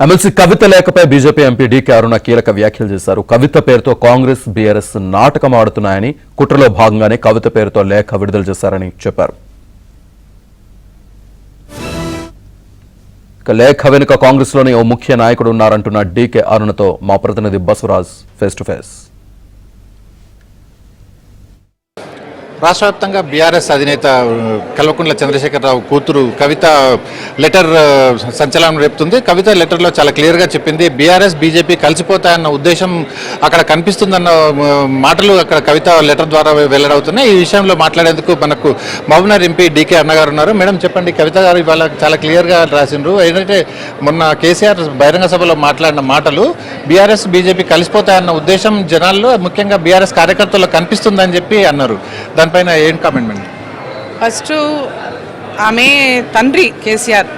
MLC కవిత లేఖపై BJP MP DK అరుణ కీలక వ్యాఖ్యలు చేశారు. కవిత పేరుతో కాంగ్రెస్ బీఆర్ఎస్ నాటకం ఆడుతున్నాయని, కుట్రలో భాగంగానే కవిత పేరుతో లేఖ విడుదల చేశారని చెప్పారు. లేఖ వెనుక కాంగ్రెస్ లోని ఓ ముఖ్య నాయకుడు ఉన్నారంటున్న డీకే అరుణతో మా ప్రతినిధి బసవరాజ్ ఫేస్ టు ఫేస్. రాష్ట్ర వ్యాప్తంగా బీఆర్ఎస్ అధినేత కల్వకుంట్ల చంద్రశేఖరరావు కూతురు కవిత లెటర్ సంచలనం రేపుతుంది. కవిత లెటర్లో చాలా క్లియర్గా చెప్పింది, బీఆర్ఎస్ బీజేపీ కలిసిపోతాయన్న ఉద్దేశం అక్కడ కనిపిస్తుందన్న మాటలు అక్కడ కవిత లెటర్ ద్వారా వెల్లడవుతున్నాయి. ఈ విషయంలో మాట్లాడేందుకు మనకు మహబూబ్నగర్ ఎంపీ డీకే అరుణ గారు ఉన్నారు. మేడం చెప్పండి, కవిత గారు ఇవాళ చాలా క్లియర్గా రాసిండ్రు. ఏంటంటే మొన్న కేసీఆర్ బహిరంగ సభలో మాట్లాడిన మాటలు బీఆర్ఎస్ బీజేపీ కలిసిపోతాయన్న ఉద్దేశం జనాల్లో ముఖ్యంగా బీఆర్ఎస్ కార్యకర్తల్లో కనిపిస్తుందని చెప్పి అన్నారు. దానిపైన ఏం కామెంట్? ఫస్ట్ ఆమె తండ్రి కేసీఆర్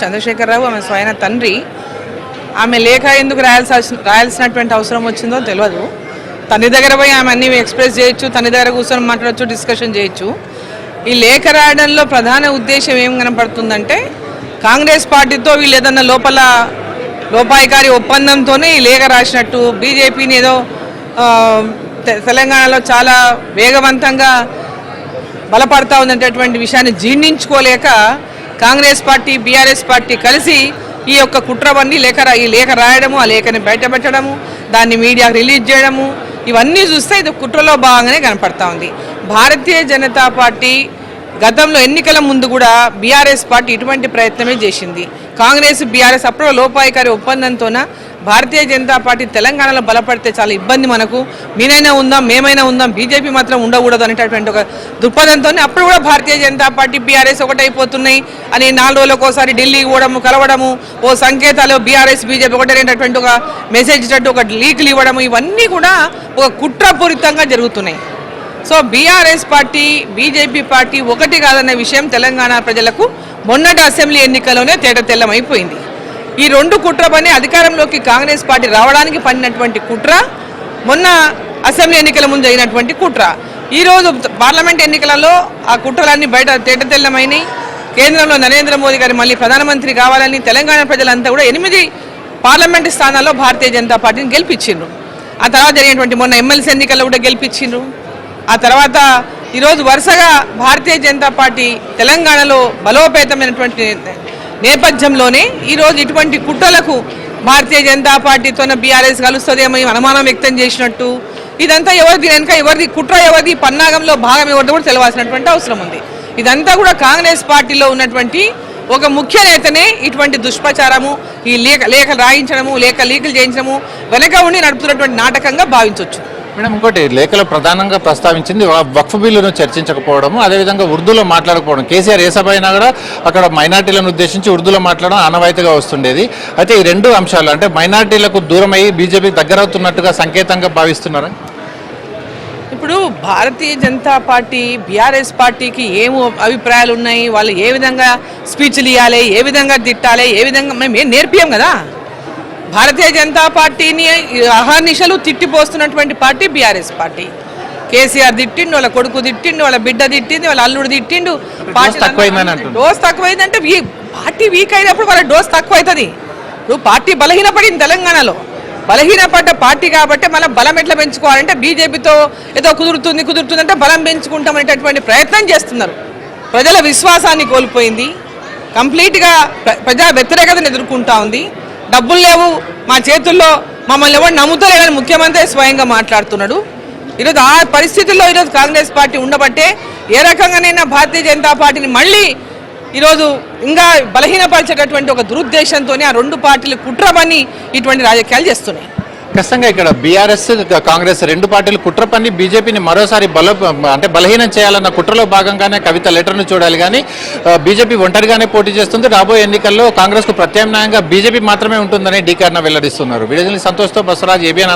చంద్రశేఖరరావు, ఆమె స్వయన తండ్రి. ఆమె లేఖ ఎందుకు రాయాల్సినటువంటి అవసరం వచ్చిందో తెలియదు. తండ్రి దగ్గర పోయి ఆమె అన్ని ఎక్స్ప్రెస్ చేయొచ్చు, తండ్రి దగ్గర కూర్చొని మాట్లాడచ్చు, డిస్కషన్ చేయొచ్చు. ఈ లేఖ రాయడంలో ప్రధాన ఉద్దేశం ఏం కనపడుతుందంటే, కాంగ్రెస్ పార్టీతో వీళ్ళు ఏదన్నా లోపాయికారి ఒప్పందంతోనే ఈ లేఖ రాసినట్టు, బీజేపీని ఏదో తెలంగాణలో చాలా వేగవంతంగా బలపడతా ఉందనేటటువంటి విషయాన్ని జీర్ణించుకోలేక కాంగ్రెస్ పార్టీ బీఆర్ఎస్ పార్టీ కలిసి ఈ యొక్క కుట్రవన్నీ ఈ లేఖ రాయడము, ఆ లేఖని బయటపెట్టడము, దాన్ని మీడియాకు రిలీజ్ చేయడము, ఇవన్నీ చూస్తే ఇది కుట్రలో భాగంగానే కనపడతా ఉంది. భారతీయ జనతా పార్టీ గతంలో ఎన్నికల ముందు కూడా బీఆర్ఎస్ పార్టీ ఇటువంటి ప్రయత్నమే చేసింది. కాంగ్రెస్ బీఆర్ఎస్ అప్పుడు లోపాయికారి ఒప్పందంతోన భారతీయ జనతా పార్టీ తెలంగాణలో బలపడితే చాలా ఇబ్బంది, మనకు మీనైనా ఉందాం మేమైనా ఉందాం, బీజేపీ మాత్రం ఉండకూడదు అనేటటువంటి ఒక దృక్పథంతో అప్పుడు కూడా భారతీయ జనతా పార్టీ బీఆర్ఎస్ ఒకటైపోతున్నాయి అని 4 రోజులకు ఒకసారి ఢిల్లీకి పోవడము, కలవడము, ఓ సంకేతాలు బీఆర్ఎస్ బీజేపీ ఒకటైనటువంటి ఒక మెసేజ్ ఇచ్చినట్టు ఒక లీకులు ఇవ్వడము, ఇవన్నీ కూడా ఒక కుట్రపూరితంగా జరుగుతున్నాయి. So BRS party BJP party ఒకటి కాదన్న విషయం తెలంగాణ ప్రజలకు మొన్నటి అసెంబ్లీ ఎన్నికల్లోనే తేటతెల్లమైపోయింది. ఈ రెండు కుట్ర పని అధికారంలోకి కాంగ్రెస్ పార్టీ రావడానికి పడినటువంటి కుట్ర, మొన్న అసెంబ్లీ ఎన్నికల ముందు అయినటువంటి కుట్ర. ఈరోజు పార్లమెంట్ ఎన్నికలలో ఆ కుట్రలన్నీ బయట తేటతెల్లమైనవి. కేంద్రంలో నరేంద్ర మోదీ గారు మళ్ళీ ప్రధానమంత్రి కావాలని తెలంగాణ ప్రజలంతా కూడా 8 పార్లమెంటు స్థానాల్లో భారతీయ జనతా పార్టీని గెలిపించిండ్రు. ఆ తర్వాత జరిగినటువంటి మొన్న ఎమ్మెల్సీ ఎన్నికల్లో కూడా గెలిపించిండ్రు. ఆ తర్వాత ఈరోజు వరుసగా భారతీయ జనతా పార్టీ తెలంగాణలో బలోపేతమైనటువంటి నేపథ్యంలోనే ఈరోజు ఇటువంటి కుట్రలకు భారతీయ జనతా పార్టీతోనే బీఆర్ఎస్ కలుస్తుందేమో అనుమానం వ్యక్తం చేసినట్టు, ఇదంతా ఎవరిది వెనుక ఎవరిది కుట్ర, ఎవరిది పన్నాగంలో భాగం ఎవరిది కూడా తెలవాల్సినటువంటి అవసరం ఉంది. ఇదంతా కూడా కాంగ్రెస్ పార్టీలో ఉన్నటువంటి ఒక ముఖ్య నేతనే ఇటువంటి దుష్ప్రచారము, ఈ లేఖ రాయించడము, లీకులు చేయించడము వెనక ఉండి నడుపుతున్నటువంటి నాటకంగా భావించవచ్చు. మేడం, ఇంకోటి లేఖలో ప్రధానంగా ప్రస్తావించింది వక్ఫ్ బిల్లును చర్చించకపోవడము, అదేవిధంగా ఉర్దూలో మాట్లాడకపోవడం. కేసీఆర్ ఏ సభ అయినా కూడా అక్కడ మైనార్టీలను ఉద్దేశించి ఉర్దూలో మాట్లాడడం ఆనవాయితీగా వస్తుండేది. అయితే ఈ 2 అంశాలు అంటే మైనార్టీలకు దూరమై బీజేపీకి దగ్గరవుతున్నట్టుగా సంకేతంగా భావిస్తున్నారా? ఇప్పుడు భారతీయ జనతా పార్టీ బీఆర్ఎస్ పార్టీకి ఏం అభిప్రాయాలు ఉన్నాయి, వాళ్ళు ఏ విధంగా స్పీచ్లు ఇవ్వాలి, ఏ విధంగా తిట్టాలి, ఏ విధంగా మేము ఏం నేర్పియం కదా. భారతీయ జనతా పార్టీని అహర్నిశలు తిట్టిపోస్తున్నటువంటి పార్టీ బీఆర్ఎస్ పార్టీ. కేసీఆర్ తిట్టిండు, వాళ్ళ కొడుకు తిట్టిండు, వాళ్ళ బిడ్డ తిట్టింది, వాళ్ళ అల్లుడు తిట్టిండు. డోస్ తక్కువైందంటే పార్టీ వీక్ అయినప్పుడు వాళ్ళ డోస్ తక్కువ అవుతుంది. ఇప్పుడు పార్టీ బలహీనపడింది తెలంగాణలో. బలహీనపడ్డ పార్టీ కాబట్టి మళ్ళీ బలం ఎట్లా పెంచుకోవాలంటే బీజేపీతో ఏదో కుదురుతుందంటే బలం పెంచుకుంటాం అనేటటువంటి ప్రయత్నం చేస్తున్నారు. ప్రజల విశ్వాసాన్ని కోల్పోయింది, కంప్లీట్గా ప్రజా వ్యతిరేకతను ఎదుర్కొంటా ఉంది. డబ్బులు లేవు మా చేతుల్లో, మమ్మల్ని ఎవరు నమ్ముతలేదని ముఖ్యమంత్రి స్వయంగా మాట్లాడుతున్నాడు. ఈరోజు ఆ పరిస్థితుల్లో ఈరోజు కాంగ్రెస్ పార్టీ ఉండబట్టే ఏ రకంగానైనా భారతీయ జనతా పార్టీని మళ్ళీ ఈరోజు ఇంకా బలహీనపరిచేటటువంటి ఒక దురుద్దేశంతోనే ఆ 2 పార్టీలు కుట్రపని ఇటువంటి రాజకీయాలు చేస్తున్నాయి. ఖచ్చితంగా ఇక్కడ బీఆర్ఎస్ కాంగ్రెస్ 2 పార్టీలు కుట్ర పని బీజేపీని మరోసారి బలహీనం చేయాలన్న కుట్రలో భాగంగానే కవిత లెటర్ను చూడాలి. కానీ బీజేపీ ఒంటరిగానే పోటీ చేస్తుంది. రాబోయే ఎన్నికల్లో కాంగ్రెస్కు ప్రత్యామ్నాయంగా బీజేపీ మాత్రమే ఉంటుందని డీకే అరుణ వెల్లడిస్తున్నారు. వీడియో సంతోష్తో బసవరాజ్, ఏబిఎన్.